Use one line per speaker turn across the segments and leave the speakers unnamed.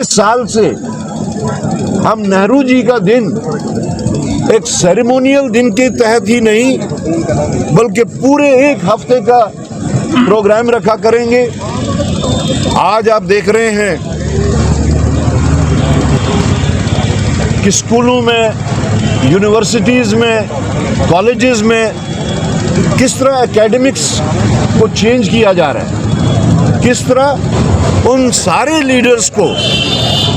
साल से हम नेहरू जी का दिन एक सेरेमोनियल दिन के तहत ही नहीं बल्कि पूरे एक हफ्ते का प्रोग्राम रखा करेंगे। आज आप देख रहे हैं कि स्कूलों में, यूनिवर्सिटीज़ में, कॉलेजेस में किस तरह एकेडमिक्स को चेंज किया जा रहा है, किस तरह उन सारे लीडर्स को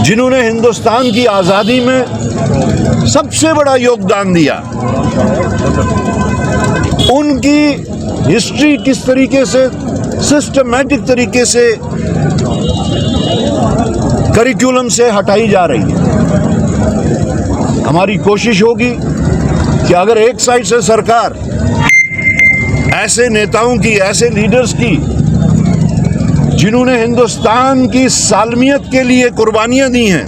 जिन्होंने हिंदुस्तान की आज़ादी में सबसे बड़ा योगदान दिया, उनकी हिस्ट्री किस तरीके से सिस्टमैटिक तरीके से करिकुलम से हटाई जा रही है। हमारी कोशिश होगी कि अगर एक साइड से सरकार ऐसे नेताओं की, ऐसे लीडर्स की जिन्होंने हिंदुस्तान की सालमियत के लिए कुर्बानियां दी हैं,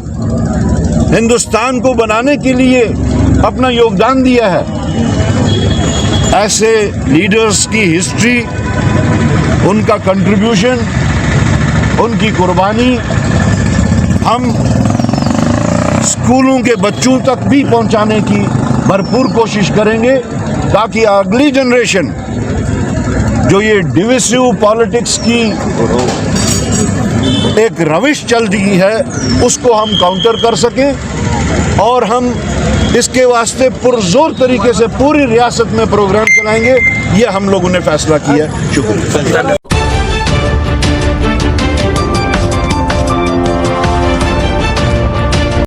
हिंदुस्तान को बनाने के लिए अपना योगदान दिया है, ऐसे लीडर्स की हिस्ट्री, उनका कंट्रीब्यूशन, उनकी कुर्बानी हम स्कूलों के बच्चों तक भी पहुंचाने की भरपूर कोशिश करेंगे ताकि अगली जनरेशन जो ये डिविसिव पॉलिटिक्स की एक रविश चल रही है उसको हम काउंटर कर सकें और हम इसके वास्ते पुरजोर तरीके से पूरी रियासत में प्रोग्राम चलाएंगे। ये हम लोगों ने फैसला किया है। शुक्रिया।